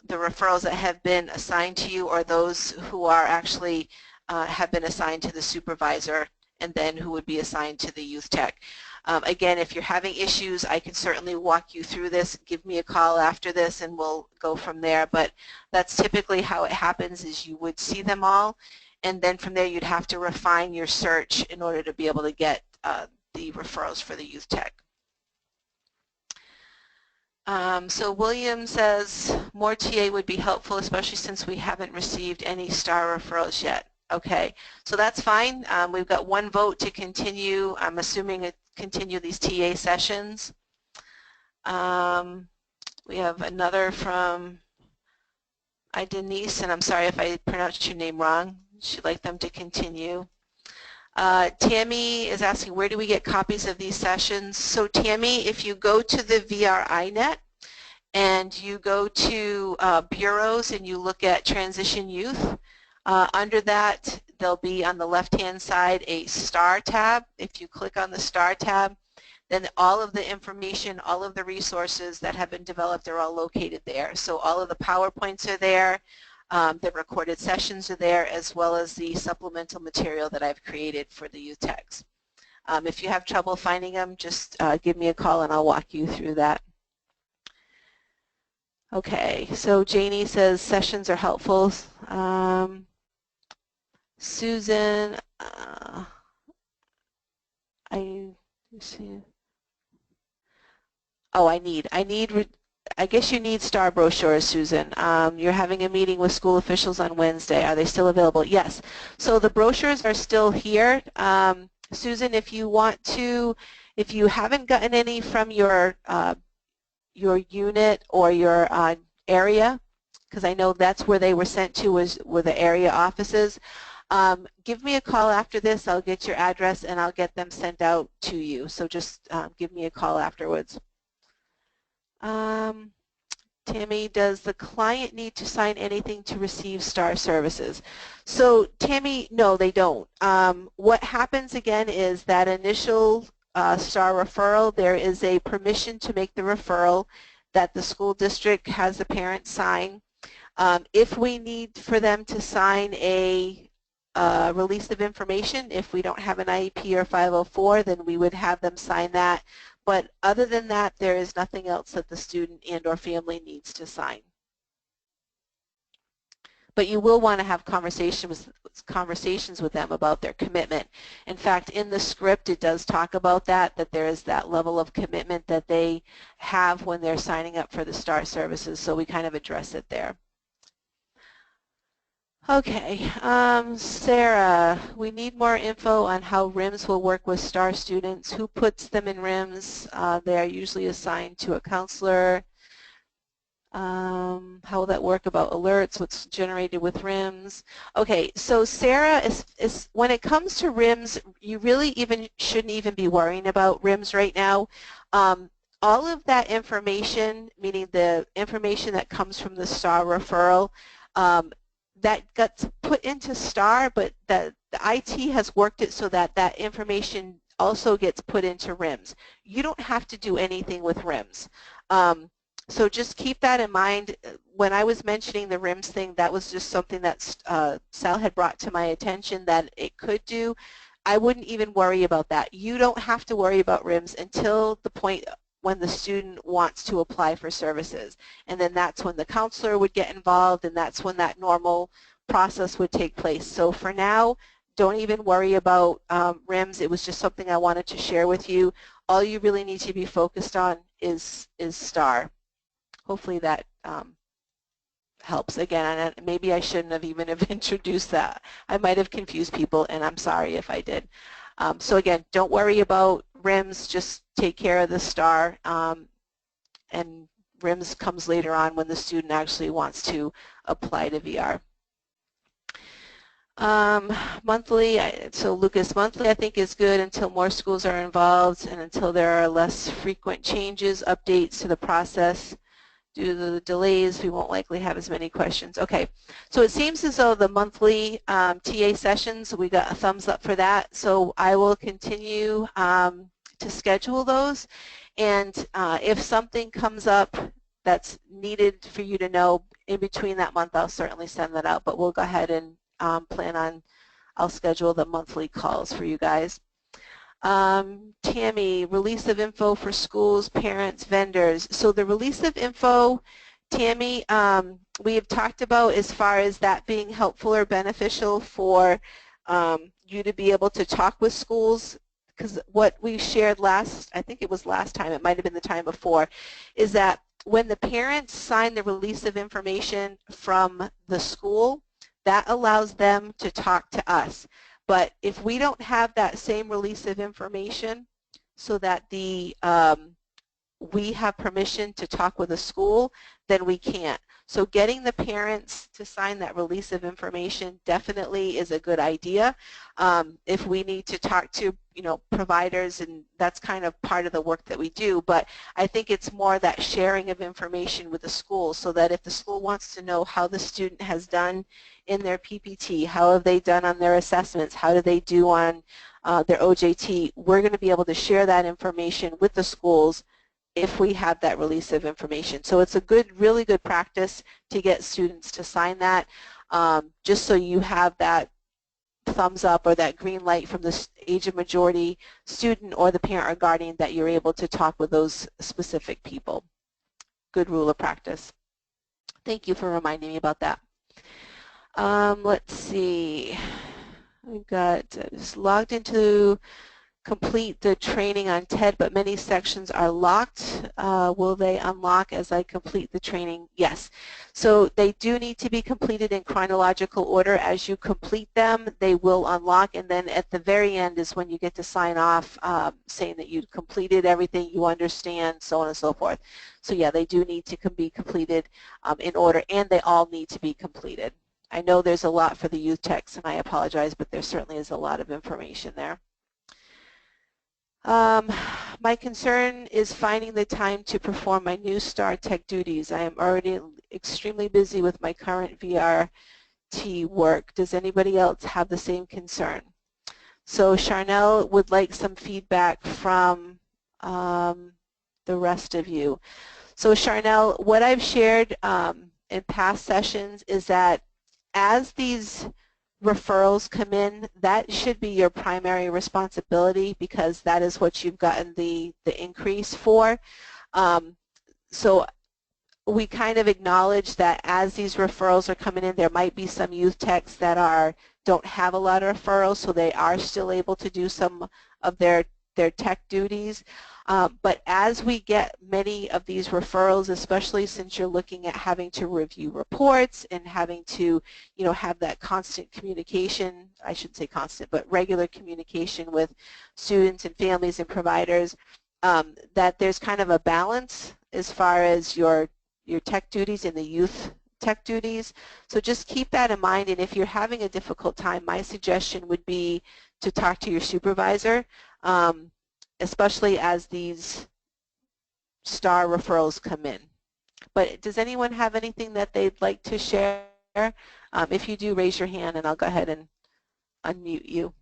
the referrals that have been assigned to you, or those who are actually have been assigned to the supervisor and then who would be assigned to the youth tech. Again, if you're having issues, I can certainly walk you through this. Give me a call after this and we'll go from there. But that's typically how it happens, is you would see them all, and then from there you'd have to refine your search in order to be able to get the referrals for the youth tech. So William says more TA would be helpful, especially since we haven't received any STAR referrals yet. Okay, so that's fine. We've got one vote to continue. I'm assuming it continue these TA sessions. We have another from Denise, and I'm sorry if I pronounced your name wrong. She'd like them to continue. Tammy is asking, where do we get copies of these sessions? So Tammy, if you go to the VRINet and you go to bureaus and you look at transition youth, under that there'll be on the left-hand side a STAR tab. If you click on the STAR tab, then all of the information, all of the resources that have been developed are all located there. So all of the PowerPoints are there. The recorded sessions are there, as well as the supplemental material that I've created for the youth techs. If you have trouble finding them, just give me a call and I'll walk you through that. Okay, so Janie says sessions are helpful. Susan, I guess you need STAR brochures, Susan. You're having a meeting with school officials on Wednesday. Are they still available? Yes. So the brochures are still here. Susan, if you want to, if you haven't gotten any from your unit or your area, because I know that's where they were sent to, were the area offices, give me a call after this. I'll get your address and I'll get them sent out to you. So just give me a call afterwards. Tammy, does the client need to sign anything to receive STAR services? So Tammy, no, they don't. What happens again is that initial STAR referral, there is a permission to make the referral that the school district has the parent sign. If we need for them to sign a release of information, if we don't have an IEP or 504, then we would have them sign that. But other than that, there is nothing else that the student and or family needs to sign. But you will want to have conversations with them about their commitment. In fact, in the script, it does talk about that there is that level of commitment that they have when they're signing up for the STAR services, so we kind of address it there. Okay, Sarah, we need more info on how RIMS will work with STAR students. Who puts them in RIMS? They are usually assigned to a counselor. How will that work about alerts? What's generated with RIMS? Okay, so Sarah, is when it comes to RIMS, you really shouldn't even be worrying about RIMS right now. All of that information, meaning the information that comes from the STAR referral, that gets put into STAR, but the IT has worked it so that that information also gets put into RIMS. You don't have to do anything with RIMS. So just keep that in mind. When I was mentioning the RIMS thing, that was just something that Sal had brought to my attention that it could do. I wouldn't even worry about that. You don't have to worry about RIMS until the point when the student wants to apply for services. And then that's when the counselor would get involved, and that's when that normal process would take place. So for now, don't even worry about RIMS. It was just something I wanted to share with you. All you really need to be focused on is STAR. Hopefully that helps. Again, and maybe I shouldn't have even have introduced that. I might have confused people, and I'm sorry if I did. So again, don't worry about RIMS, just take care of the STAR, and RIMS comes later on when the student actually wants to apply to VR. Monthly, so Lucas, monthly I think is good until more schools are involved and until there are less frequent changes, updates to the process. Due to the delays, we won't likely have as many questions. Okay, so it seems as though the monthly TA sessions, we got a thumbs up for that, so I will continue to schedule those, and if something comes up that's needed for you to know in between that month, I'll certainly send that out, but we'll go ahead and plan on, I'll schedule the monthly calls for you guys. Tammy, release of info for schools, parents, vendors. So the release of info, Tammy, we have talked about as far as that being helpful or beneficial for you to be able to talk with schools, because what we shared last, I think it was last time, it might have been the time before, is that when the parents sign the release of information from the school, that allows them to talk to us. But if we don't have that same release of information so that we have permission to talk with a school, then we can't. So getting the parents to sign that release of information definitely is a good idea. If we need to talk to, providers, and that's kind of part of the work that we do, but I think it's more that sharing of information with the school, so that if the school wants to know how the student has done in their PPT, how have they done on their assessments, how do they do on their OJT, we're going to be able to share that information with the schools if we have that release of information. So it's a really good practice to get students to sign that, just so you have that thumbs up or that green light from the age of majority student or the parent or guardian that you're able to talk with those specific people. Good rule of practice. Thank you for reminding me about that. Let's see. We've got just logged into complete the training on TED, but many sections are locked. Will they unlock as I complete the training? Yes. So they do need to be completed in chronological order. As you complete them, they will unlock, and then at the very end is when you get to sign off saying that you completed everything, you understand, so on and so forth. So yeah, they do need to be completed in order, and they all need to be completed. I know there's a lot for the youth techs, and I apologize, but there certainly is a lot of information there. Um, my concern is finding the time to perform my new STAR tech duties. I am already extremely busy with my current VRT work. Does anybody else have the same concern? So Charnel would like some feedback from the rest of you. So Charnel, what I've shared in past sessions is that as these referrals come in, that should be your primary responsibility because that is what you've gotten the increase for. So we kind of acknowledge that as these referrals are coming in, there might be some youth techs that don't have a lot of referrals, so they are still able to do some of their tech duties. But as we get many of these referrals, especially since you're looking at having to review reports and having to, have that constant communication, I shouldn't say constant, but regular communication with students and families and providers, that there's kind of a balance as far as your tech duties and the youth tech duties. So just keep that in mind, and if you're having a difficult time, my suggestion would be to talk to your supervisor, especially as these STAR referrals come in. But does anyone have anything that they'd like to share? If you do, raise your hand and I'll go ahead and unmute you.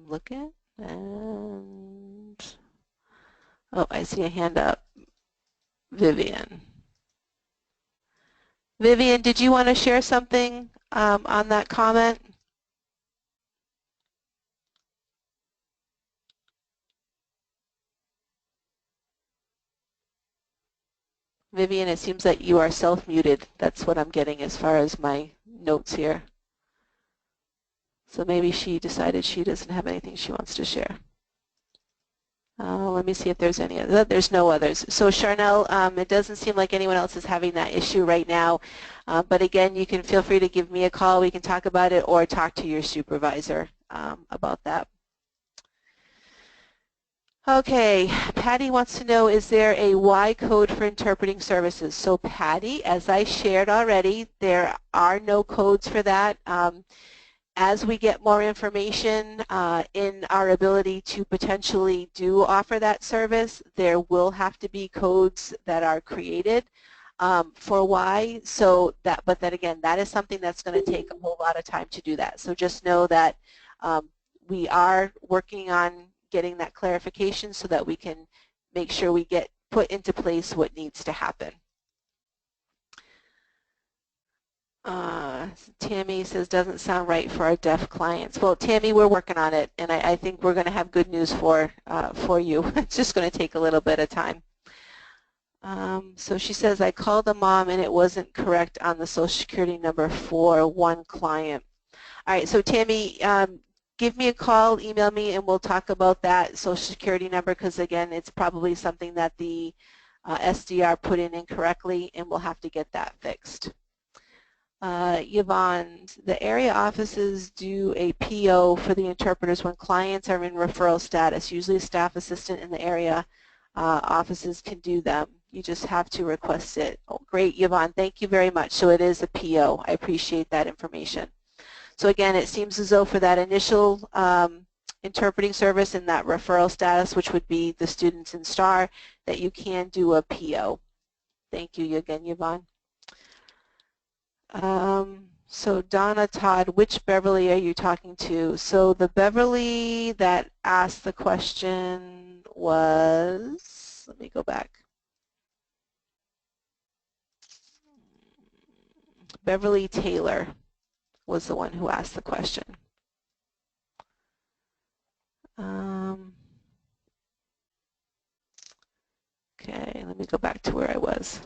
Looking, and oh, I see a hand up. Vivian. Vivian, did you want to share something on that comment? Vivian, it seems that you are self-muted. That's what I'm getting as far as my notes here. So maybe she decided she doesn't have anything she wants to share. Let me see if there's any other. There's no others. So Charnel, it doesn't seem like anyone else is having that issue right now. But again, you can feel free to give me a call. We can talk about it or talk to your supervisor about that. Okay, Patty wants to know, is there a Y code for interpreting services? So Patty, as I shared already, there are no codes for that. As we get more information in our ability to potentially offer that service, there will have to be codes that are created for Y. But then again, that is something that's going to take a whole lot of time to do that. So just know that we are working on getting that clarification so that we can make sure we get put into place what needs to happen. Tammy says, doesn't sound right for our deaf clients. Well, Tammy, we're working on it, and I think we're going to have good news for you. It's just going to take a little bit of time. So she says, I called the mom and it wasn't correct on the Social Security number for one client. All right, so Tammy, give me a call, email me, and we'll talk about that Social Security number because, again, it's probably something that the SDR put in incorrectly, and we'll have to get that fixed. Yvonne, the area offices do a PO for the interpreters when clients are in referral status. Usually a staff assistant in the area offices can do them. You just have to request it. Oh, great, Yvonne. Thank you very much. So it is a PO. I appreciate that information. So again, it seems as though for that initial interpreting service and that referral status, which would be the students in STAR, that you can do a PO. Thank you again, Yvonne. So Donna Todd, which Beverly are you talking to? So the Beverly that asked the question was, let me go back. Beverly Taylor was the one who asked the question. Okay, let me go back to where I was.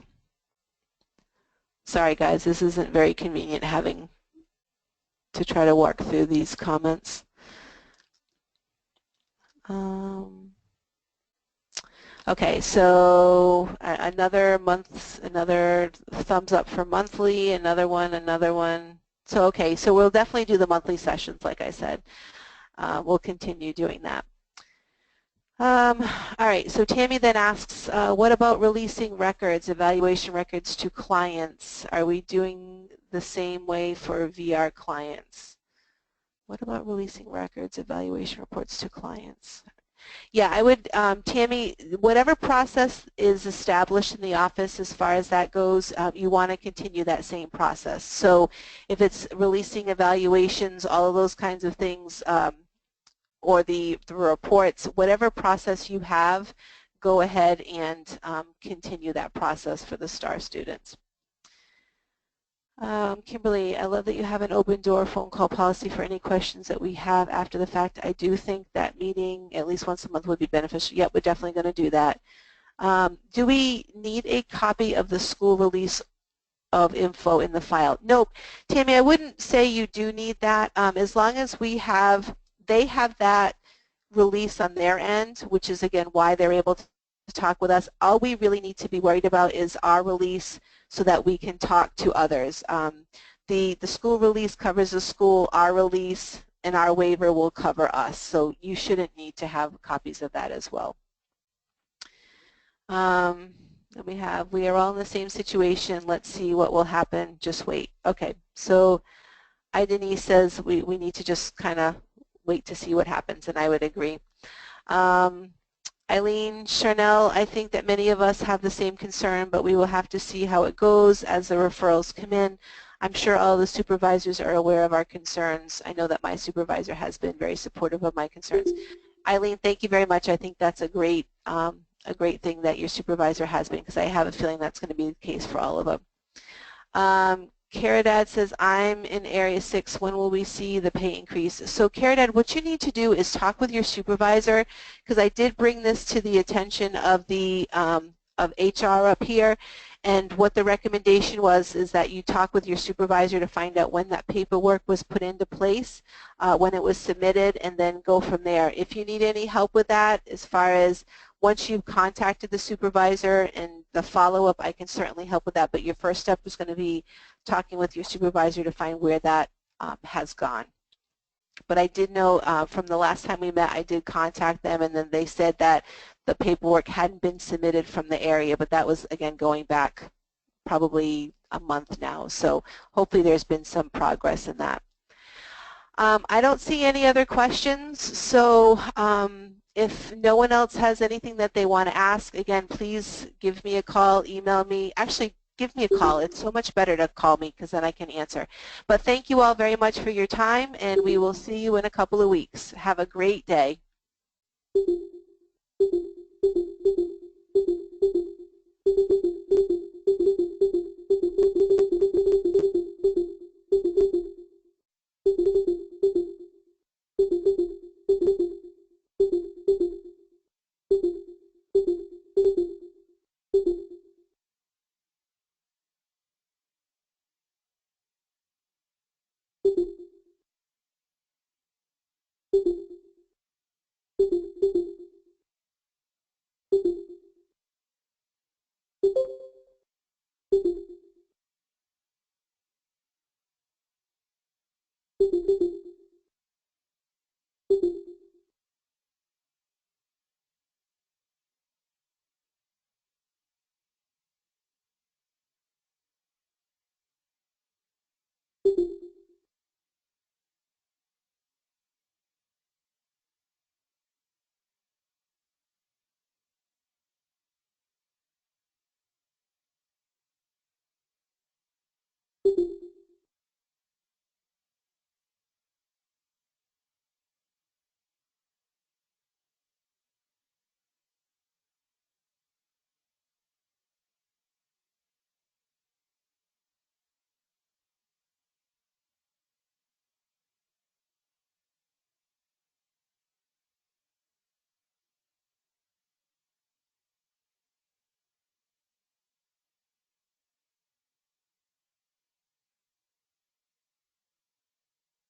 Sorry guys, this isn't very convenient having to try to walk through these comments. Okay, so another month, another thumbs up for monthly, another one. So okay, so we'll definitely do the monthly sessions, like I said. We'll continue doing that. All right, so Tammy then asks, what about releasing records, evaluation records to clients? Are we doing the same way for VR clients? What about releasing records, evaluation reports to clients? Yeah, I would, Tammy, whatever process is established in the office as far as that goes, you want to continue that same process. So if it's releasing evaluations, all of those kinds of things, or the reports, whatever process you have, go ahead and continue that process for the STAR students. Kimberly, I love that you have an open door phone call policy for any questions that we have after the fact. I do think that meeting at least once a month would be beneficial. Yep, we're definitely going to do that. Do we need a copy of the school release of info in the file? Nope. Tammy, I wouldn't say you do need that. As long as they have that release on their end, which is again why they're able to talk with us. All we really need to be worried about is our release so that we can talk to others. The school release covers the school, our release and our waiver will cover us. So you shouldn't need to have copies of that as well. We are all in the same situation. Let's see what will happen. Just wait. Okay, so Denise says we need to just kind of wait to see what happens, and I would agree. Eileen, Charnel, I think that many of us have the same concern, but we will have to see how it goes as the referrals come in. I'm sure all the supervisors are aware of our concerns. I know that my supervisor has been very supportive of my concerns. Eileen, thank you very much. I think that's a great thing that your supervisor has been, because I have a feeling that's going to be the case for all of them. Caridad says, I'm in Area 6. When will we see the pay increase? So Caridad, what you need to do is talk with your supervisor, because I did bring this to the attention of the of HR up here, and what the recommendation was is that you talk with your supervisor to find out when that paperwork was put into place, when it was submitted, and then go from there. If you need any help with that, as far as once you've contacted the supervisor and the follow-up, I can certainly help with that, but your first step is going to be talking with your supervisor to find where that has gone. But I did know from the last time we met, I did contact them, and then they said that the paperwork hadn't been submitted from the area, but that was, again, going back probably a month now. So hopefully there's been some progress in that. I don't see any other questions, so if no one else has anything that they want to ask, again, please give me a call, email me. Actually, give me a call. It's so much better to call me because then I can answer. But thank you all very much for your time, and we will see you in a couple of weeks. Have a great day.